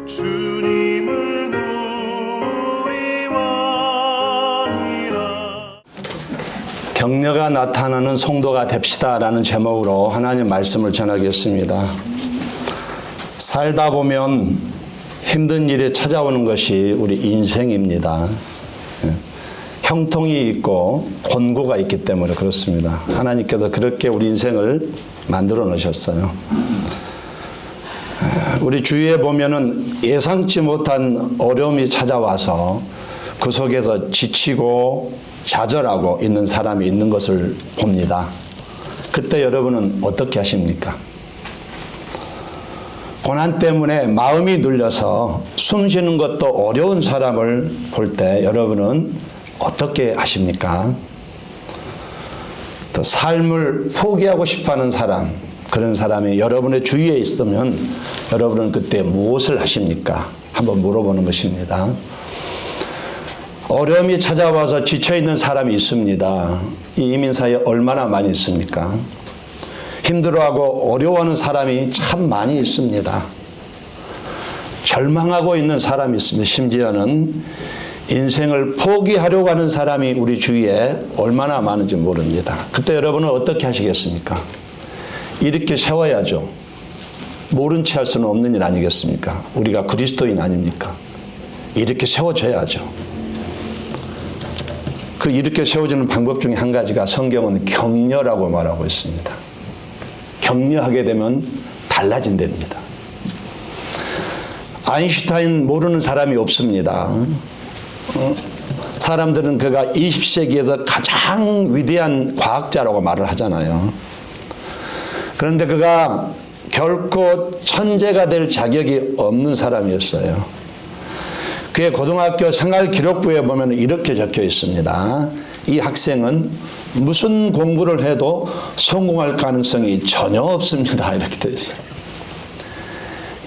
주님은 우리 왕이라. 격려가 나타나는 성도가 됩시다라는 제목으로 하나님 말씀을 전하겠습니다. 살다 보면 힘든 일이 찾아오는 것이 우리 인생입니다. 형통이 있고 곤고가 있기 때문에 그렇습니다. 하나님께서 그렇게 우리 인생을 만들어 놓으셨어요. 우리 주위에 보면은 예상치 못한 어려움이 찾아와서 그 속에서 지치고 좌절하고 있는 사람이 있는 것을 봅니다. 그때 여러분은 어떻게 하십니까? 고난 때문에 마음이 눌려서 숨 쉬는 것도 어려운 사람을 볼 때 여러분은 어떻게 하십니까? 또 삶을 포기하고 싶어하는 사람, 그런 사람이 여러분의 주위에 있으면 여러분은 그때 무엇을 하십니까? 한번 물어보는 것입니다. 어려움이 찾아와서 지쳐있는 사람이 있습니다. 이 이민사회에 얼마나 많이 있습니까? 힘들어하고 어려워하는 사람이 참 많이 있습니다. 절망하고 있는 사람이 있습니다. 심지어는 인생을 포기하려고 하는 사람이 우리 주위에 얼마나 많은지 모릅니다. 그때 여러분은 어떻게 하시겠습니까? 이렇게 세워야죠. 모른 채 할 수는 없는 일 아니겠습니까? 우리가 그리스도인 아닙니까? 이렇게 세워져야죠. 그 이렇게 세워지는 방법 중에 한 가지가 성경은 격려라고 말하고 있습니다. 격려하게 되면 달라진답니다. 아인슈타인 모르는 사람이 없습니다. 사람들은 그가 20세기에서 가장 위대한 과학자라고 말을 하잖아요. 그런데 그가 결코 천재가 될 자격이 없는 사람이었어요. 그의 고등학교 생활기록부에 보면 이렇게 적혀 있습니다. 이 학생은 무슨 공부를 해도 성공할 가능성이 전혀 없습니다. 이렇게 되어 있어요.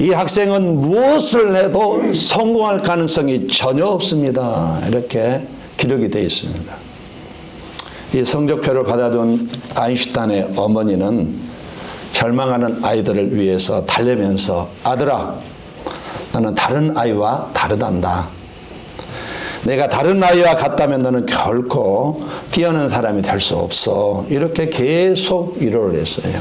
이 학생은 무엇을 해도 성공할 가능성이 전혀 없습니다. 이렇게 기록이 되어 있습니다. 이 성적표를 받아둔 아인슈타인의 어머니는 절망하는 아이들을 위해서 달래면서 아들아, 너는 다른 아이와 다르단다. 내가 다른 아이와 같다면 너는 결코 뛰어난 사람이 될 수 없어. 이렇게 계속 위로를 했어요.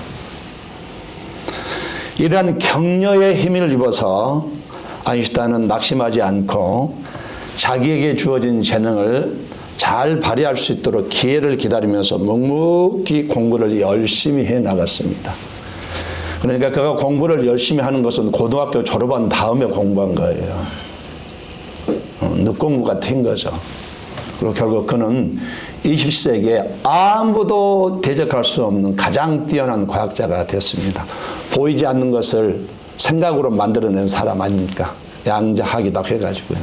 이러한 격려의 힘을 입어서 아인슈타인은 낙심하지 않고 자기에게 주어진 재능을 잘 발휘할 수 있도록 기회를 기다리면서 묵묵히 공부를 열심히 해 나갔습니다. 그러니까 그가 공부를 열심히 하는 것은 고등학교 졸업한 다음에 공부한 거예요. 늦공부 같은 거죠. 그리고 결국 그는 20세기에 아무도 대적할 수 없는 가장 뛰어난 과학자가 됐습니다. 보이지 않는 것을 생각으로 만들어낸 사람 아닙니까? 양자학이다 해가지고요.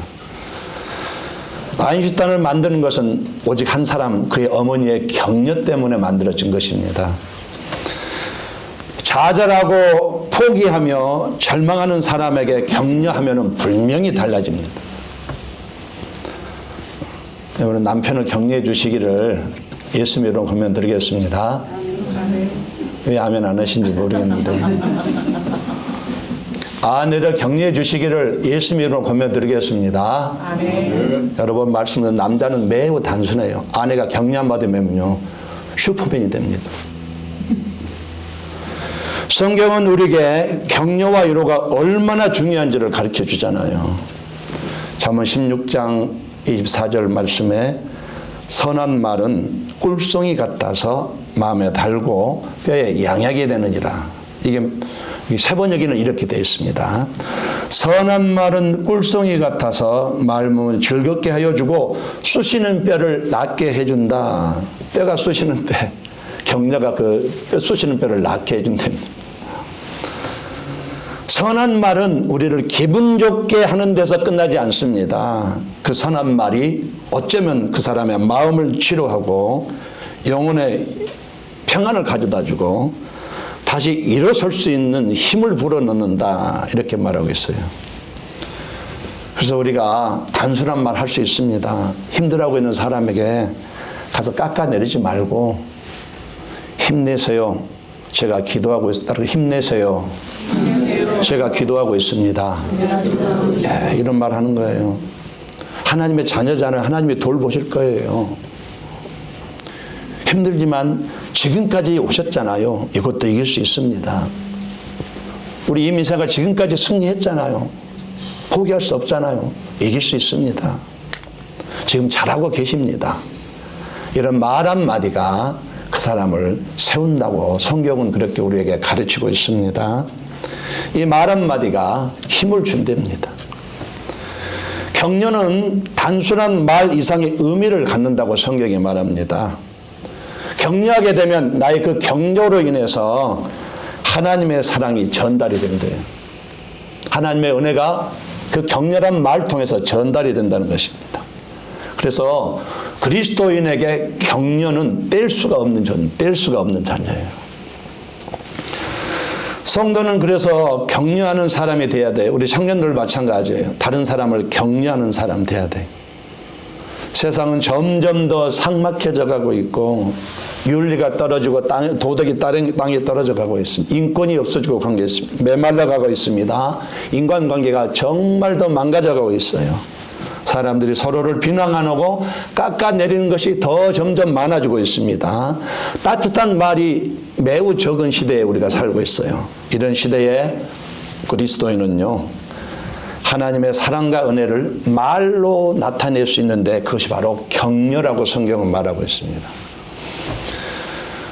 아인슈타인을 만드는 것은 오직 한 사람, 그의 어머니의 격려 때문에 만들어진 것입니다. 좌절하고 포기하며 절망하는 사람에게 격려하면 분명히 달라집니다. 여러분 남편을 격려해 주시기를 예수님 이름으로 권면드리겠습니다. 왜 아멘 안 하신지 모르겠는데 아내를 격려해 주시기를 예수님 이름으로 권면드리겠습니다. 아멘. 여러분 말씀은 남자는 매우 단순해요. 아내가 격려 안 받으면요 슈퍼맨이 됩니다. 성경은 우리에게 격려와 위로가 얼마나 중요한지를 가르쳐 주잖아요. 잠언 16장 24절 말씀에 선한 말은 꿀송이 같아서 마음에 달고 뼈에 양약이 되느니라. 이게 세번역에는 이렇게 되어 있습니다. 선한 말은 꿀송이 같아서 마음을 즐겁게 하여 주고 쑤시는 뼈를 낫게 해준다. 뼈가 쑤시는데 격려가 그 쑤시는 뼈를 낫게 해준답니다. 선한 말은 우리를 기분 좋게 하는 데서 끝나지 않습니다. 그 선한 말이 어쩌면 그 사람의 마음을 치료하고 영혼의 평안을 가져다주고 다시 일어설 수 있는 힘을 불어넣는다. 이렇게 말하고 있어요. 그래서 우리가 단순한 말 할 수 있습니다. 힘들어하고 있는 사람에게 가서 깎아내리지 말고 힘내세요. 제가 기도하고 있다고 힘내세요. 제가 기도하고 있습니다. 예, 이런 말 하는 거예요. 하나님의 자녀잖아요. 하나님이 돌보실 거예요. 힘들지만 지금까지 오셨잖아요. 이것도 이길 수 있습니다. 우리 이민사가 지금까지 승리했잖아요. 포기할 수 없잖아요. 이길 수 있습니다. 지금 잘하고 계십니다. 이런 말 한마디가 그 사람을 세운다고 성경은 그렇게 우리에게 가르치고 있습니다. 이 말 한마디가 힘을 준답니다. 격려는 단순한 말 이상의 의미를 갖는다고 성경이 말합니다. 격려하게 되면 나의 그 격려로 인해서 하나님의 사랑이 전달이 된대요. 하나님의 은혜가 그 격렬한 말 통해서 전달이 된다는 것입니다. 그래서 그리스도인에게 격려는 뗄 수가 없는 자녀예요. 성도는 그래서 격려하는 사람이 돼야 돼요. 우리 청년들 마찬가지예요. 다른 사람을 격려하는 사람 돼야 돼요. 세상은 점점 더 삭막해져 가고 있고 윤리가 떨어지고 도덕이 땅에 떨어져 가고 있습니다. 인권이 없어지고 메말라 가고 있습니다. 인간관계가 정말 더 망가져 가고 있어요. 사람들이 서로를 비난하고 깎아내리는 것이 더 점점 많아지고 있습니다. 따뜻한 말이 매우 적은 시대에 우리가 살고 있어요. 이런 시대에 그리스도인은요, 하나님의 사랑과 은혜를 말로 나타낼 수 있는데 그것이 바로 격려라고 성경은 말하고 있습니다.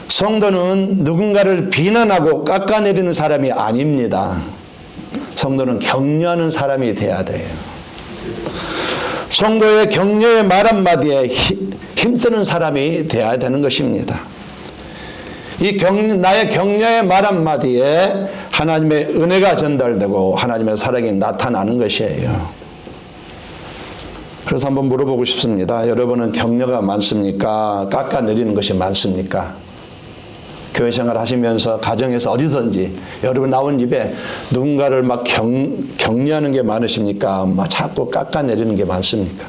성도는 누군가를 비난하고 깎아내리는 사람이 아닙니다. 성도는 격려하는 사람이 돼야 돼요. 성도의 격려의 말 한마디에 힘쓰는 사람이 돼야 되는 것입니다. 나의 격려의 말 한마디에 하나님의 은혜가 전달되고 하나님의 사랑이 나타나는 것이에요. 그래서 한번 물어보고 싶습니다. 여러분은 격려가 많습니까? 깎아내리는 것이 많습니까? 교회 생활 하시면서 가정에서 어디든지 여러분 나온 입에 누군가를 막 격려하는 게 많으십니까? 막 자꾸 깎아내리는 게 많습니까?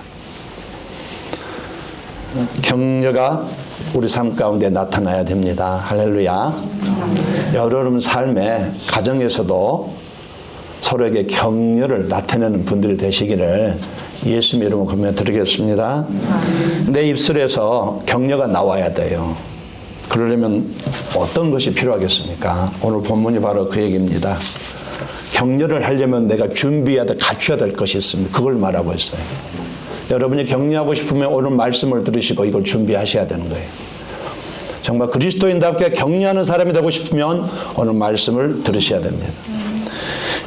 격려가 우리 삶 가운데 나타나야 됩니다. 할렐루야. 여러분 삶에 가정에서도 서로에게 격려를 나타내는 분들이 되시기를 예수님 이름으로 권면 드리겠습니다. 내 입술에서 격려가 나와야 돼요. 그러려면 어떤 것이 필요하겠습니까? 오늘 본문이 바로 그 얘기입니다. 격려를 하려면 내가 준비해야 돼, 갖춰야 될 것이 있습니다. 그걸 말하고 있어요. 여러분이 격려하고 싶으면 오늘 말씀을 들으시고 이걸 준비하셔야 되는 거예요. 정말 그리스도인답게 격려하는 사람이 되고 싶으면 오늘 말씀을 들으셔야 됩니다.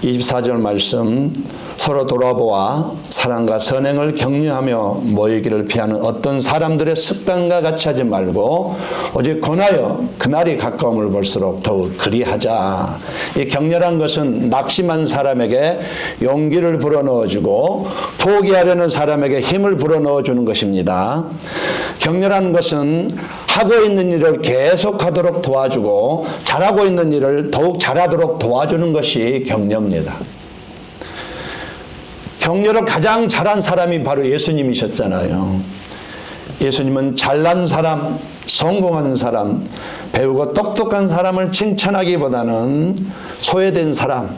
24절 말씀, 서로 돌아보아 사랑과 선행을 격려하며 모이기를 피하는 어떤 사람들의 습관과 같이 하지 말고 오직 권하여 그날이 가까움을 볼수록 더욱 그리하자. 이 격려란 것은 낙심한 사람에게 용기를 불어넣어주고 포기하려는 사람에게 힘을 불어넣어주는 것입니다. 격려라는 것은 하고 있는 일을 계속하도록 도와주고 잘하고 있는 일을 더욱 잘하도록 도와주는 것이 격려입니다. 격려를 가장 잘한 사람이 바로 예수님이셨잖아요. 예수님은 잘난 사람, 성공하는 사람, 배우고 똑똑한 사람을 칭찬하기보다는 소외된 사람,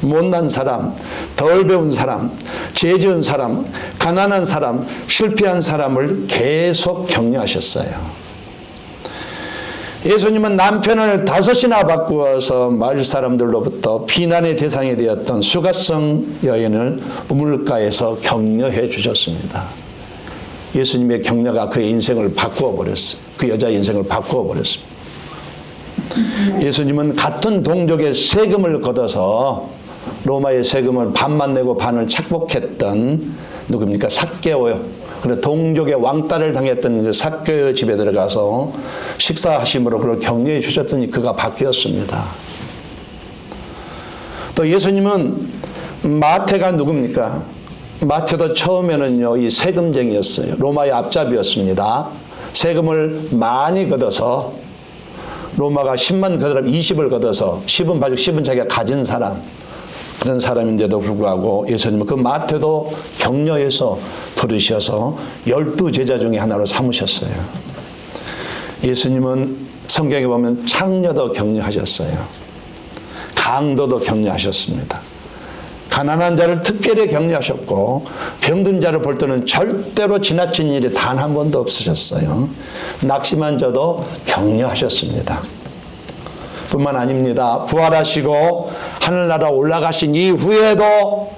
못난 사람, 덜 배운 사람, 죄 지은 사람, 가난한 사람, 실패한 사람을 계속 격려하셨어요. 예수님은 남편을 5이나 바꾸어서 마을 사람들로부터 비난의 대상이 되었던 수가성 여인을 우물가에서 격려해 주셨습니다. 예수님의 격려가 그의 인생을 바꾸어 버렸어요. 그 여자의 인생을 바꾸어 버렸습니다. 예수님은 같은 동족의 세금을 걷어서 로마의 세금을 반만 내고 반을 착복했던 누굽니까? 삭개오요. 그래 동족의 왕따를 당했던 그 삭개오의 집에 들어가서 식사하심으로 그를 격려해 주셨더니 그가 바뀌었습니다. 또 예수님은 마태가 누굽니까? 마태도 처음에는요 이 세금쟁이였어요. 로마의 앞잡이였습니다. 세금을 많이 걷어서 로마가 10만 걷으라면 20을 걷어서 10은 가지고 10은 자기가 가진 사람, 그런 사람인데도 불구하고 예수님은 그 마태도 격려해서 부르셔서 12제자 중에 하나로 삼으셨어요. 예수님은 성경에 보면 창녀도 격려하셨어요. 강도도 격려하셨습니다. 가난한 자를 특별히 격려하셨고 병든 자를 볼 때는 절대로 지나친 일이 단 한 번도 없으셨어요. 낙심한 자도 격려하셨습니다. 뿐만 아닙니다. 부활하시고 하늘나라 올라가신 이후에도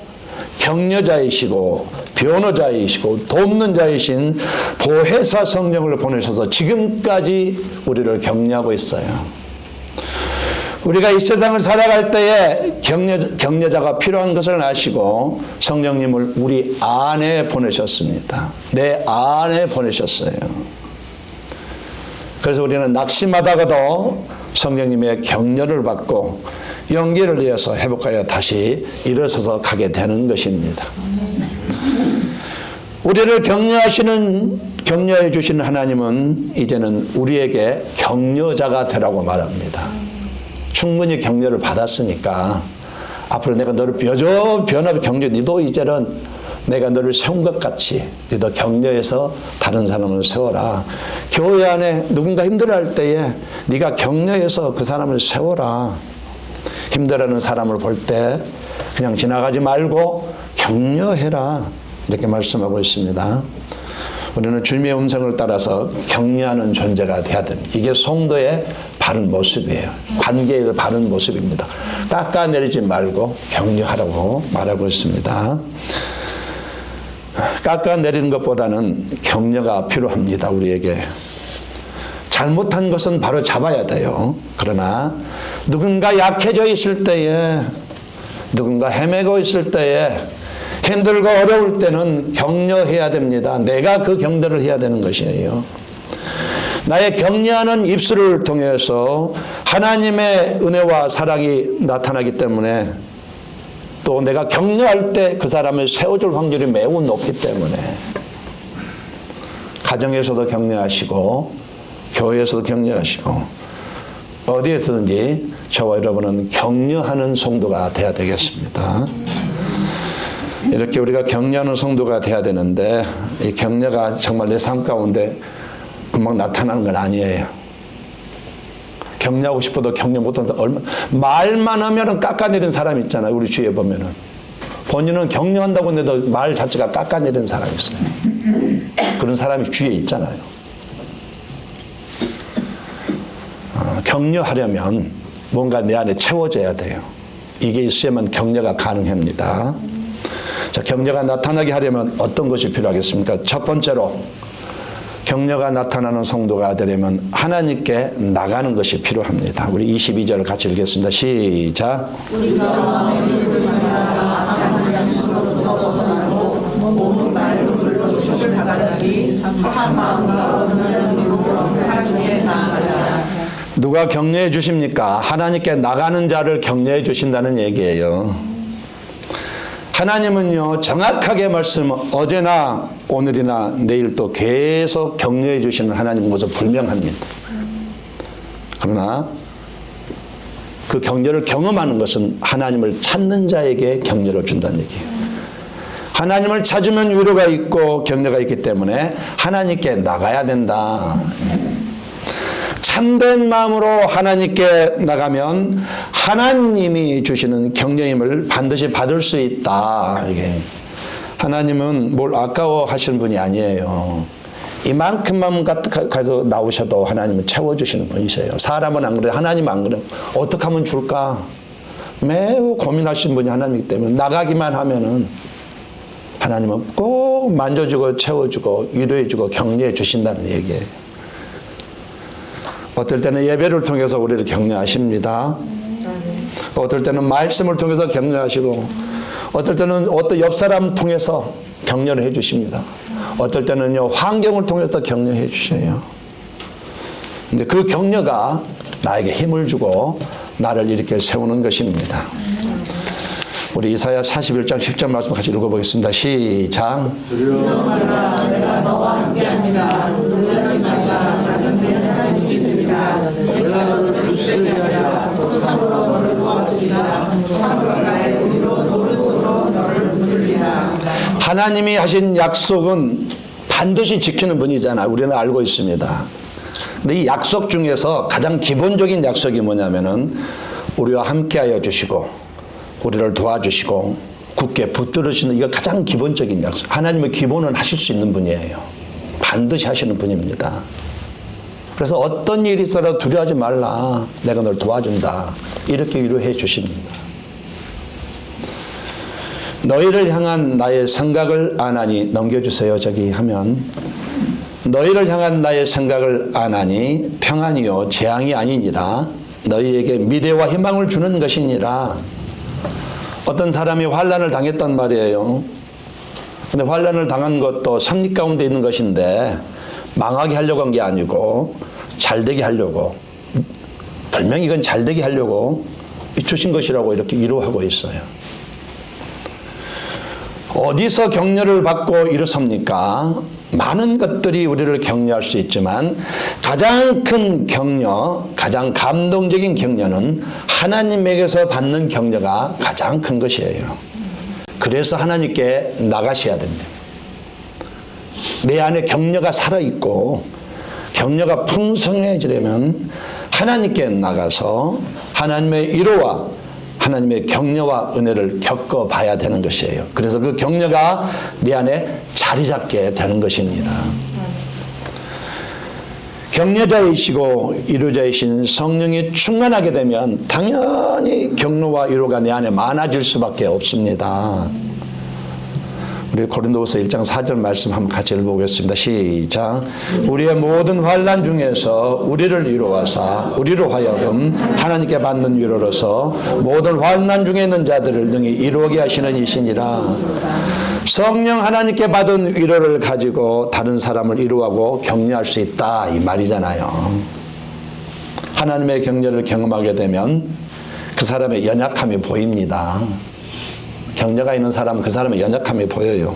격려자이시고 변호자이시고 돕는 자이신 보혜사 성령을 보내셔서 지금까지 우리를 격려하고 있어요. 우리가 이 세상을 살아갈 때에 격려자가 필요한 것을 아시고 성령님을 우리 안에 보내셨습니다. 내 안에 보내셨어요. 그래서 우리는 낙심하다가도 성령님의 격려를 받고 용기를 내어서 회복하여 다시 일어서서 가게 되는 것입니다. 우리를 격려해 주시는 하나님은 이제는 우리에게 격려자가 되라고 말합니다. 충분히 격려를 받았으니까 앞으로 내가 너를 변화를 격려, 너도 이제는 내가 너를 세운 것 같이 너도 격려해서 다른 사람을 세워라. 교회 안에 누군가 힘들어할 때에 네가 격려해서 그 사람을 세워라. 힘들어하는 사람을 볼 때 그냥 지나가지 말고 격려해라. 이렇게 말씀하고 있습니다. 우리는 주님의 음성을 따라서 격려하는 존재가 돼야 됩니다. 이게 성도의 바른 모습이에요. 관계의 바른 모습입니다. 깎아내리지 말고 격려하라고 말하고 있습니다. 깎아내리는 것보다는 격려가 필요합니다. 우리에게. 잘못한 것은 바로 잡아야 돼요. 그러나 누군가 약해져 있을 때에, 누군가 헤매고 있을 때에, 힘들고 어려울 때는 격려해야 됩니다. 내가 그 격려를 해야 되는 것이에요. 나의 격려하는 입술을 통해서 하나님의 은혜와 사랑이 나타나기 때문에 또 내가 격려할 때 그 사람을 세워줄 확률이 매우 높기 때문에 가정에서도 격려하시고 교회에서도 격려하시고 어디에서든지 저와 여러분은 격려하는 성도가 돼야 되겠습니다. 이렇게 우리가 격려하는 성도가 돼야 되는데 이 격려가 정말 내 삶 가운데 금방 나타나는 건 아니에요. 격려하고 싶어도 격려 못하는 사람, 말만 하면은 깎아내리는 사람 있잖아요. 우리 주위에 보면은 본인은 격려한다고 해도 말 자체가 깎아내리는 사람이 있어요. 그런 사람이 주위에 있잖아요. 격려하려면 뭔가 내 안에 채워져야 돼요. 이게 있어야만 격려가 가능합니다. 자, 격려가 나타나게 하려면 어떤 것이 필요하겠습니까? 첫 번째로 격려가 나타나는 성도가 되려면 하나님께 나가는 것이 필요합니다. 우리 22절을 같이 읽겠습니다. 시작. 우리가 악한 양심으로부터 벗어나고 몸을 맑은 물로 주실 바같이 참 마음과 온전한 믿음으로 하나님께 나아가자. 누가 격려해 주십니까? 하나님께 나가는 자를 격려해 주신다는 얘기예요. 하나님은요, 정확하게 어제나 오늘이나 내일 또 계속 격려해 주시는 하나님인 것은 분명합니다. 그러나 그 격려를 경험하는 것은 하나님을 찾는 자에게 격려를 준다는 얘기예요. 하나님을 찾으면 위로가 있고 격려가 있기 때문에 하나님께 나가야 된다. 참된 마음으로 하나님께 나가면 하나님이 주시는 격려임을 반드시 받을 수 있다. 이게 하나님은 뭘 아까워하시는 분이 아니에요. 이만큼만 가서 나오셔도 하나님은 채워주시는 분이세요. 사람은 안 그래요. 하나님은 안 그래요. 어떻게 하면 줄까? 매우 고민하시는 분이 하나님이기 때문에 나가기만 하면은 하나님은 꼭 만져주고 채워주고 위로해주고 격려해 주신다는 얘기예요. 어떨 때는 예배를 통해서 우리를 격려하십니다. 어떨 때는 말씀을 통해서 격려하시고 어떨 때는 어떤 옆 사람 통해서 격려를 해 주십니다. 어떨 때는요 환경을 통해서 격려해 주셔요. 근데 그 격려가 나에게 힘을 주고 나를 이렇게 세우는 것입니다. 우리 이사야 41장 10절 말씀 같이 읽어보겠습니다. 시작. 두려워하라 내가 너와 함께합니다. 놀라지 말라 나는 내 하나님이 되리라. 내가 너를 붙들리라. 참으로 너를 도와주리라. 참으로 나의 의로 너를 손으로 너를 붙들리라. 하나님이 하신 약속은 반드시 지키는 분이잖아요. 우리는 알고 있습니다. 근데 이 약속 중에서 가장 기본적인 약속이 뭐냐면은 우리와 함께하여 주시고 우리를 도와주시고 굳게 붙들으시는, 이거 가장 기본적인 약속. 하나님의 기본은 하실 수 있는 분이에요. 반드시 하시는 분입니다. 그래서 어떤 일이 있어도 두려워하지 말라, 내가 널 도와준다, 이렇게 위로해 주십니다. 너희를 향한 나의 생각을 아나니, 넘겨주세요. 저기 하면, 너희를 향한 나의 생각을 아나니 평안이요 재앙이 아니니라. 너희에게 미래와 희망을 주는 것이니라. 어떤 사람이 환난을 당했단 말이에요. 근데 환난을 당한 것도 섭리 가운데 있는 것인데 망하게 하려고 한 게 아니고 잘되게 하려고, 분명히 이건 잘되게 하려고 주신 것이라고 이렇게 위로하고 있어요. 어디서 격려를 받고 일어섭니까? 많은 것들이 우리를 격려할 수 있지만 가장 큰 격려, 가장 감동적인 격려는 하나님에게서 받는 격려가 가장 큰 것이에요. 그래서 하나님께 나가셔야 됩니다. 내 안에 격려가 살아있고 격려가 풍성해지려면 하나님께 나가서 하나님의 위로와 하나님의 격려와 은혜를 겪어봐야 되는 것이에요. 그래서 그 격려가 내 안에 자리 잡게 되는 것입니다. 격려자이시고 위로자이신 성령이 충만하게 되면 당연히 격려와 위로가 내 안에 많아질 수밖에 없습니다. 우리 고린도후서 1장 4절 말씀 한번 같이 읽어보겠습니다. 시작. 우리의 모든 환난 중에서 우리를 위로하사 우리로 하여금 하나님께 받는 위로로서 모든 환난 중에 있는 자들을 능히 이루게 하시는 이시니라. 성령 하나님께 받은 위로를 가지고 다른 사람을 위로하고 격려할 수 있다, 이 말이잖아요. 하나님의 격려를 경험하게 되면 그 사람의 연약함이 보입니다. 격려가 있는 사람은 그 사람의 연약함이 보여요.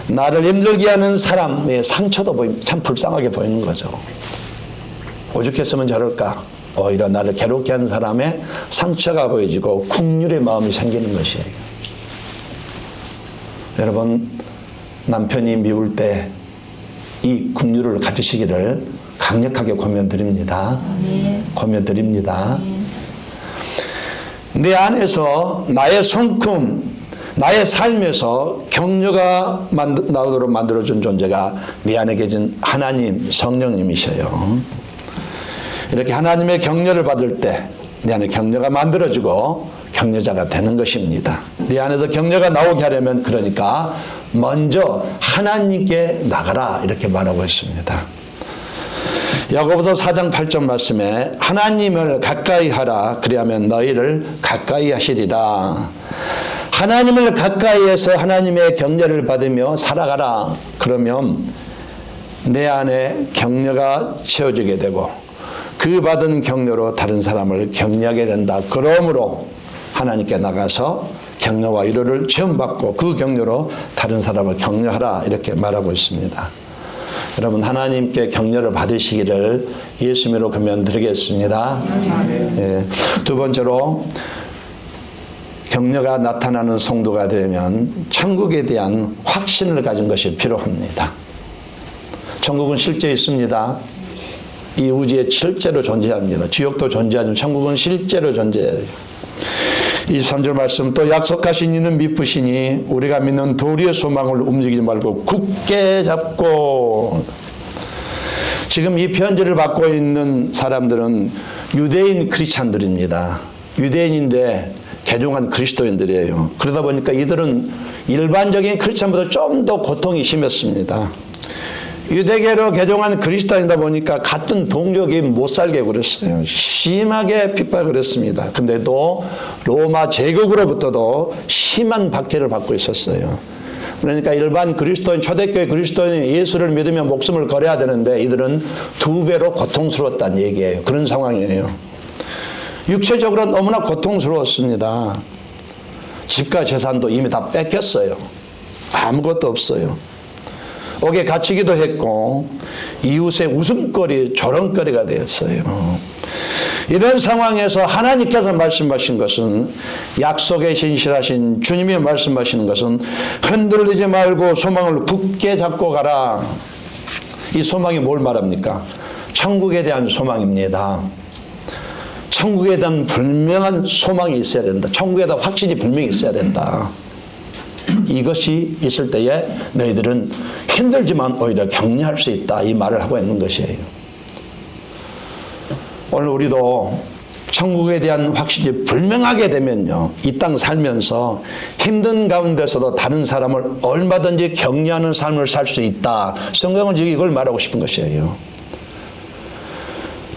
나를 힘들게 하는 사람의 상처도 보입니다. 참 불쌍하게 보이는 거죠. 오죽했으면 저럴까. 오히려 나를 괴롭게 하는 사람의 상처가 보여지고 긍휼의 마음이 생기는 것이에요. 여러분, 남편이 미울 때 이 긍휼을 가지시기를 강력하게 권면드립니다. 권면드립니다. 내 안에서 나의 성품, 나의 삶에서 격려가 나오도록 만들어준 존재가 내 안에 계신 하나님, 성령님이셔요. 이렇게 하나님의 격려를 받을 때 내 안에 격려가 만들어지고 격려자가 되는 것입니다. 내 안에서 격려가 나오게 하려면, 그러니까 먼저 하나님께 나가라, 이렇게 말하고 있습니다. 야고보서 4장 8절 말씀에 하나님을 가까이 하라, 그리하면 너희를 가까이 하시리라. 하나님을 가까이 해서 하나님의 격려를 받으며 살아가라. 그러면 내 안에 격려가 채워지게 되고 그 받은 격려로 다른 사람을 격려하게 된다. 그러므로 하나님께 나가서 격려와 위로를 체험받고 그 격려로 다른 사람을 격려하라, 이렇게 말하고 있습니다. 여러분, 하나님께 격려를 받으시기를 예수님으로 권면드리겠습니다. 예. 두 번째로, 격려가 나타나는 성도가 되면 천국에 대한 확신을 가진 것이 필요합니다. 천국은 실제 있습니다. 이 우주에 실제로 존재합니다. 지옥도 존재하지만 천국은 실제로 존재해요. 23절 말씀, 또 약속하신 이는 미쁘시니 우리가 믿는 도리의 소망을 움직이지 말고 굳게 잡고. 지금 이 편지를 받고 있는 사람들은 유대인 크리스찬들입니다. 유대인인데 개종한 그리스도인들이에요. 그러다 보니까 이들은 일반적인 크리스찬보다 좀 더 고통이 심했습니다. 유대계로 개종한 그리스도인이다 보니까 같은 동족이 못 살게 그랬어요. 심하게 핍박을 했습니다. 근데도 로마 제국으로부터도 심한 박해를 받고 있었어요. 그러니까 일반 그리스도인, 초대교회 그리스도인이 예수를 믿으면 목숨을 걸어야 되는데 이들은 2배로 고통스러웠다는 얘기예요. 그런 상황이에요. 육체적으로 너무나 고통스러웠습니다. 집과 재산도 이미 다 뺏겼어요. 아무것도 없어요. 옥에 갇히기도 했고 이웃의 웃음거리, 조롱거리가 되었어요. 이런 상황에서 하나님께서 말씀하신 것은, 약속에 신실하신 주님이 말씀하시는 것은 흔들리지 말고 소망을 굳게 잡고 가라. 이 소망이 뭘 말합니까? 천국에 대한 소망입니다. 천국에 대한 분명한 소망이 있어야 된다. 천국에 대한 확신이 분명히 있어야 된다. 이것이 있을 때에 너희들은 힘들지만 오히려 격려할 수 있다. 이 말을 하고 있는 것이에요. 오늘 우리도 천국에 대한 확신이 분명하게 되면요, 이 땅 살면서 힘든 가운데서도 다른 사람을 얼마든지 격려하는 삶을 살 수 있다. 성경은 지금 이걸 말하고 싶은 것이에요.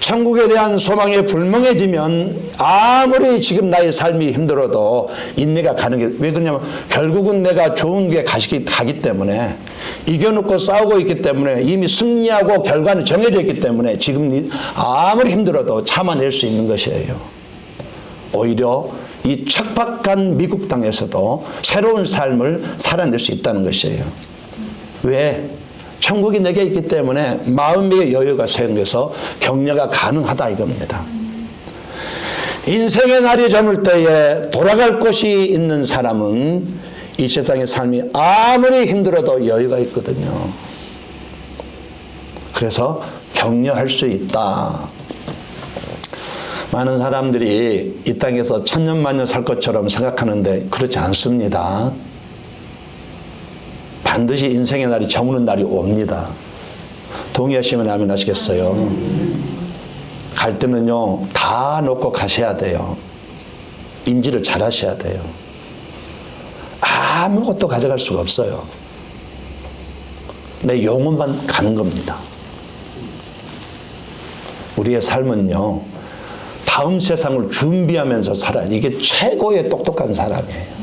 천국에 대한 소망이 불명해지면 아무리 지금 나의 삶이 힘들어도 인내가 가는 게, 왜 그러냐면 결국은 내가 좋은 게 가기 때문에, 이겨놓고 싸우고 있기 때문에, 이미 승리하고 결과는 정해져 있기 때문에 지금 아무리 힘들어도 참아낼 수 있는 것이에요. 오히려 이 척박한 미국 땅에서도 새로운 삶을 살아낼 수 있다는 것이에요. 왜? 천국이 내게 있기 때문에 마음의 여유가 생겨서 격려가 가능하다 이겁니다. 인생의 날이 저물 때에 돌아갈 곳이 있는 사람은 이 세상의 삶이 아무리 힘들어도 여유가 있거든요. 그래서 격려할 수 있다. 많은 사람들이 이 땅에서 천년만년 살 것처럼 생각하는데 그렇지 않습니다. 반드시 인생의 날이 저무는 날이 옵니다. 동의하시면 아멘 하시겠어요? 갈 때는요, 다 놓고 가셔야 돼요. 인지를 잘 하셔야 돼요. 아무것도 가져갈 수가 없어요. 내 영혼만 가는 겁니다. 우리의 삶은요, 다음 세상을 준비하면서 살아야 돼. 이게 최고의 똑똑한 사람이에요.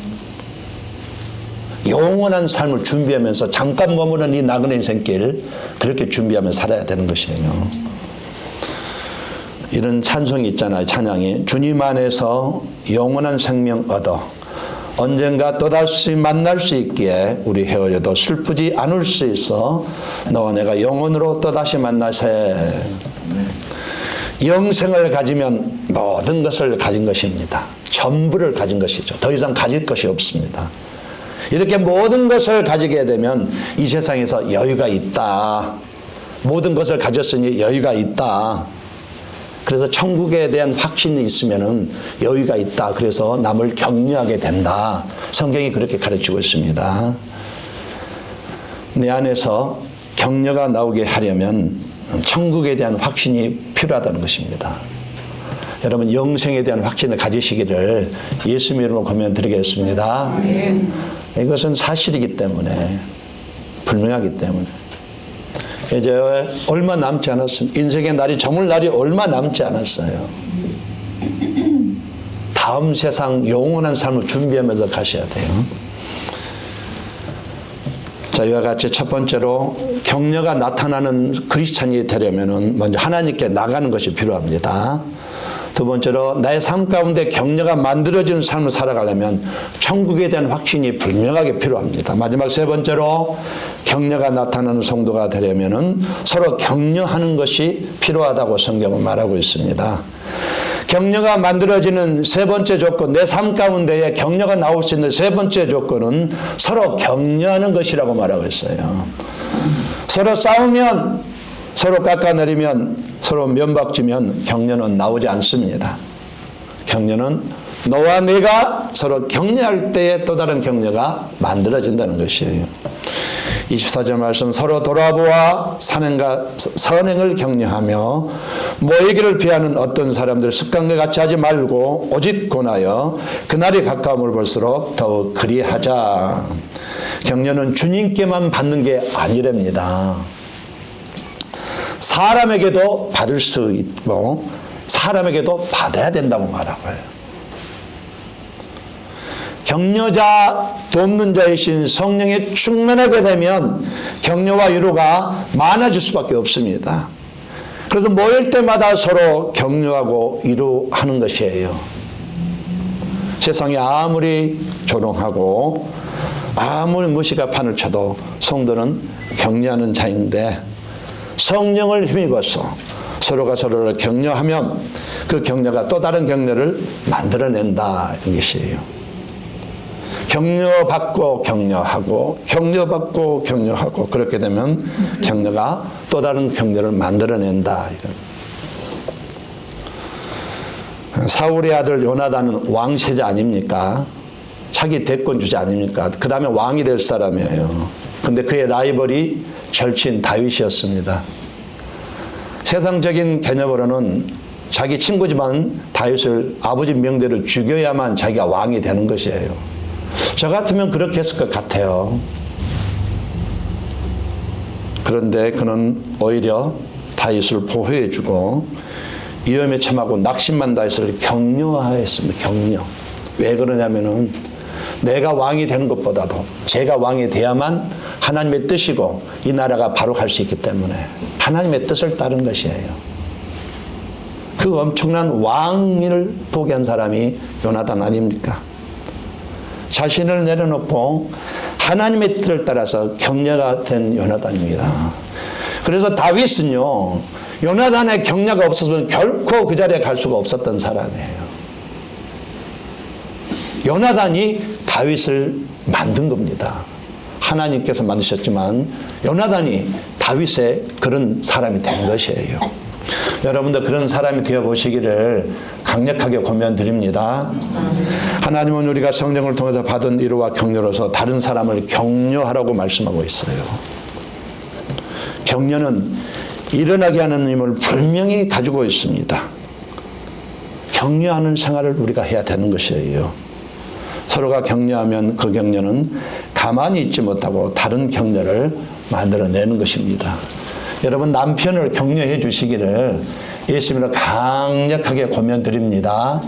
영원한 삶을 준비하면서 잠깐 머무는 이 나그네 인생길, 그렇게 준비하며 살아야 되는 것이에요. 이런 찬송이 있잖아요. 찬양이 주님 안에서 영원한 생명 얻어 언젠가 또다시 만날 수 있기에 우리 헤어져도 슬프지 않을 수 있어 너와 내가 영원으로 또다시 만나세. 영생을 가지면 모든 것을 가진 것입니다. 전부를 가진 것이죠. 더 이상 가질 것이 없습니다. 이렇게 모든 것을 가지게 되면 이 세상에서 여유가 있다. 모든 것을 가졌으니 여유가 있다. 그래서 천국에 대한 확신이 있으면은 여유가 있다. 그래서 남을 격려하게 된다. 성경이 그렇게 가르치고 있습니다. 내 안에서 격려가 나오게 하려면 천국에 대한 확신이 필요하다는 것입니다. 여러분 영생에 대한 확신을 가지시기를 예수님 이름으로 권면드리겠습니다. 이것은 사실이기 때문에, 분명하기 때문에. 이제 얼마 남지 않았습니다. 인생의 날이 저물 날이 얼마 남지 않았어요. 다음 세상 영원한 삶을 준비하면서 가셔야 돼요. 자, 이와 같이 첫 번째로 격려가 나타나는 크리스찬이 되려면 먼저 하나님께 나가는 것이 필요합니다. 두 번째로 나의 삶 가운데 격려가 만들어지는 삶을 살아가려면 천국에 대한 확신이 분명하게 필요합니다. 마지막 세 번째로 격려가 나타나는 성도가 되려면 서로 격려하는 것이 필요하다고 성경은 말하고 있습니다. 격려가 만들어지는 세 번째 조건, 내 삶 가운데에 격려가 나올 수 있는 세 번째 조건은 서로 격려하는 것이라고 말하고 있어요. 서로 싸우면, 서로 깎아내리면, 서로 면박지면 격려는 나오지 않습니다. 격려는 너와 내가 서로 격려할 때에 또 다른 격려가 만들어진다는 것이에요. 24절 말씀, 서로 돌아보아 선행을 격려하며 모이기를 피하는 어떤 사람들 습관과 같이 하지 말고 오직 권하여 그날이 가까움을 볼수록 더욱 그리하자. 격려는 주님께만 받는 게 아니랍니다. 사람에게도 받을 수 있고 사람에게도 받아야 된다고 말하고요. 격려자, 돕는 자이신 성령에 충만하게 되면 격려와 위로가 많아질 수밖에 없습니다. 그래서 모일 때마다 서로 격려하고 위로하는 것이에요. 세상이 아무리 조롱하고 아무리 무시가 판을 쳐도 성도는 격려하는 자인데 성령을 힘입어서 서로가 서로를 격려하면 그 격려가 또 다른 격려를 만들어낸다, 이런 것이에요. 격려받고 격려하고 격려받고 격려하고 그렇게 되면 격려가 또 다른 격려를 만들어낸다. 사울의 아들 요나단은 왕세자 아닙니까? 차기 대권 주자 아닙니까? 그 다음에 왕이 될 사람이에요. 근데 그의 라이벌이 절친 다윗이었습니다. 세상적인 개념으로는 자기 친구지만 다윗을 아버지 명대로 죽여야만 자기가 왕이 되는 것이에요. 저 같으면 그렇게 했을 것 같아요. 그런데 그는 오히려 다윗을 보호해주고 위험에 처하고 낙심만 다윗을 격려하였습니다. 격려. 왜 그러냐면은 내가 왕이 되는 것보다도 제가 왕이 돼야만 하나님의 뜻이고 이 나라가 바로 갈 수 있기 때문에 하나님의 뜻을 따른 것이에요. 그 엄청난 왕을 포기한 사람이 요나단 아닙니까? 자신을 내려놓고 하나님의 뜻을 따라서 격려가 된 요나단입니다. 그래서 다윗은요, 요나단의 격려가 없었으면 결코 그 자리에 갈 수가 없었던 사람이에요. 요나단이 다윗을 만든 겁니다. 하나님께서 만드셨지만 요나단이 다윗의 그런 사람이 된 것이에요. 여러분도 그런 사람이 되어보시기를 강력하게 권면드립니다. 하나님은 우리가 성령을 통해서 받은 위로와 격려로서 다른 사람을 격려하라고 말씀하고 있어요. 격려는 일어나게 하는 힘을 분명히 가지고 있습니다. 격려하는 생활을 우리가 해야 되는 것이에요. 서로가 격려하면 그 격려는 가만히 있지 못하고 다른 격려를 만들어내는 것입니다. 여러분 남편을 격려해 주시기를 예수님으로 강력하게 권면드립니다.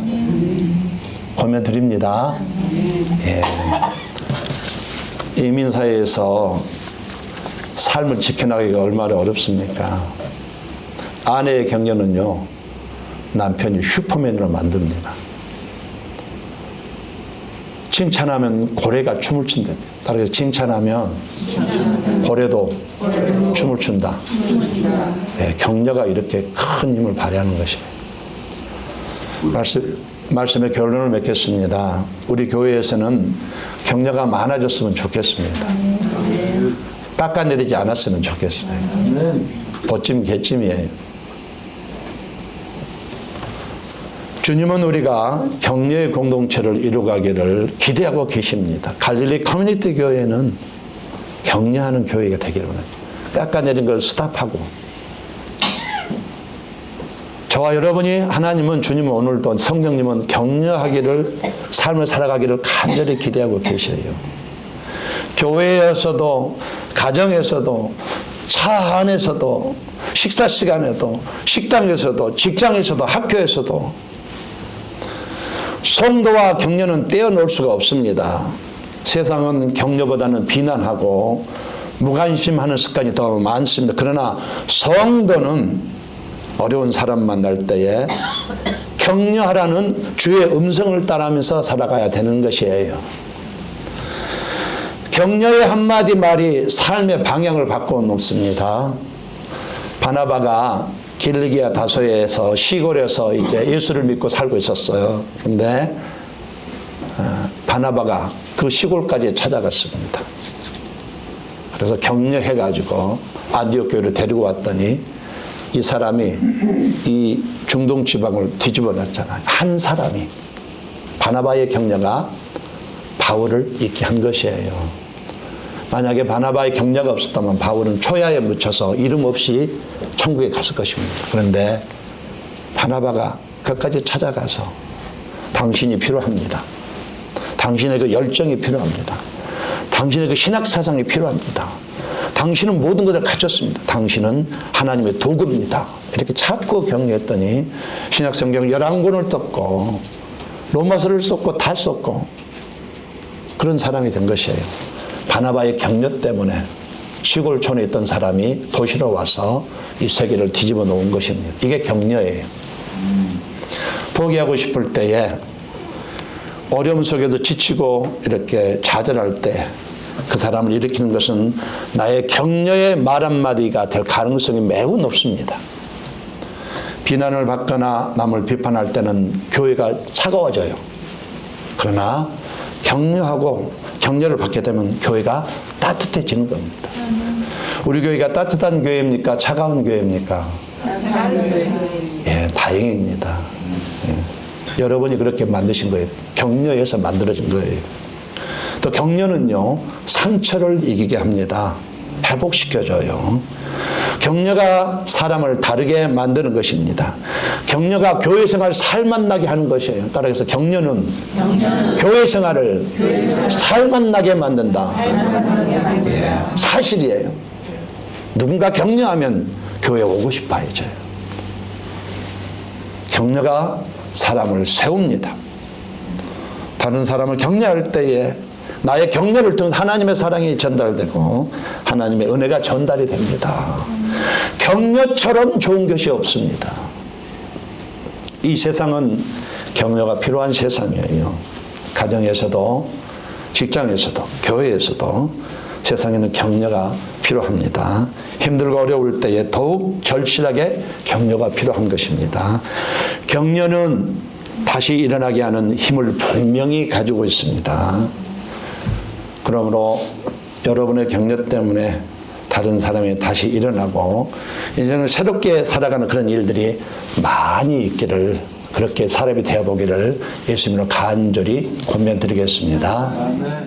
권면드립니다. 예. 이민사회에서 삶을 지켜나가기가 얼마나 어렵습니까? 아내의 격려는요, 남편이 슈퍼맨으로 만듭니다. 칭찬하면 고래가 춤을 춘답니다. 따라서 칭찬하면 고래도 춤을 춘다. 네, 격려가 이렇게 큰 힘을 발휘하는 것이에요. 말씀의 결론을 맺겠습니다. 우리 교회에서는 격려가 많아졌으면 좋겠습니다. 깎아내리지 않았으면 좋겠어요. 보찜 개찜이에요. 주님은 우리가 격려의 공동체를 이루가기를 기대하고 계십니다. 갈릴리 커뮤니티 교회는 격려하는 교회가 되기를 원합니다. 깎아내린 걸 스탑하고 저와 여러분이 하나님은 주님은 오늘도 성령님은 격려하기를 삶을 살아가기를 간절히 기대하고 계셔요. 교회에서도 가정에서도 차 안에서도 식사 시간에도 식당에서도 직장에서도 학교에서도 성도와 격려는 떼어놓을 수가 없습니다. 세상은 격려보다는 비난하고 무관심하는 습관이 더 많습니다. 그러나 성도는 어려운 사람 만날 때에 격려하라는 주의 음성을 따라하면서 살아가야 되는 것이에요. 격려의 한마디 말이 삶의 방향을 바꿔 놓습니다. 바나바가 길리기아 다소에서 시골에서 이제 예수를 믿고 살고 있었어요. 그런데 바나바가 그 시골까지 찾아갔습니다. 그래서 격려해가지고 안디옥 교회를 데리고 왔더니 이 사람이 이 중동 지방을 뒤집어 놨잖아요. 한 사람이 바나바의 격려가 바울을 있게 한 것이에요. 만약에 바나바의 격려가 없었다면 바울은 초야에 묻혀서 이름 없이 천국에 갔을 것입니다. 그런데 바나바가 그까지 찾아가서 당신이 필요합니다. 당신의 그 열정이 필요합니다. 당신의 그 신학 사상이 필요합니다. 당신은 모든 것을 갖췄습니다. 당신은 하나님의 도구입니다. 이렇게 자꾸 격려했더니 신약 성경 11권을 썼고 로마서를 썼고 다 썼고 그런 사람이 된 것이에요. 바나바의 격려 때문에 시골촌에 있던 사람이 도시로 와서 이 세계를 뒤집어 놓은 것입니다. 이게 격려예요. 포기하고 싶을 때에 어려움 속에도 지치고 이렇게 좌절할 때 그 사람을 일으키는 것은 나의 격려의 말 한마디가 될 가능성이 매우 높습니다. 비난을 받거나 남을 비판할 때는 교회가 차가워져요. 그러나 격려하고 격려를 받게 되면 교회가 따뜻해지는 겁니다. 우리 교회가 따뜻한 교회입니까? 차가운 교회입니까? 예, 다행입니다. 예. 여러분이 그렇게 만드신 거예요. 격려해서 만들어진 거예요. 또 격려는요, 상처를 이기게 합니다. 회복시켜줘요. 격려가 사람을 다르게 만드는 것입니다. 격려가 교회 생활을 살맛나게 하는 것이에요. 따라서 격려는 교회 생활을 살맛나게 만든다. 예, 사실이에요. 누군가 격려하면 교회에 오고 싶어 해져요. 격려가 사람을 세웁니다. 다른 사람을 격려할 때에 나의 격려를 통해 하나님의 사랑이 전달되고 하나님의 은혜가 전달이 됩니다. 격려처럼 좋은 것이 없습니다. 이 세상은 격려가 필요한 세상이에요. 가정에서도 직장에서도 교회에서도 세상에는 격려가 필요합니다. 힘들고 어려울 때에 더욱 절실하게 격려가 필요한 것입니다. 격려는 다시 일어나게 하는 힘을 분명히 가지고 있습니다. 그러므로 여러분의 격려 때문에 다른 사람이 다시 일어나고 인생을 새롭게 살아가는 그런 일들이 많이 있기를, 그렇게 사람이 되어보기를 예수님으로 간절히 권면드리겠습니다.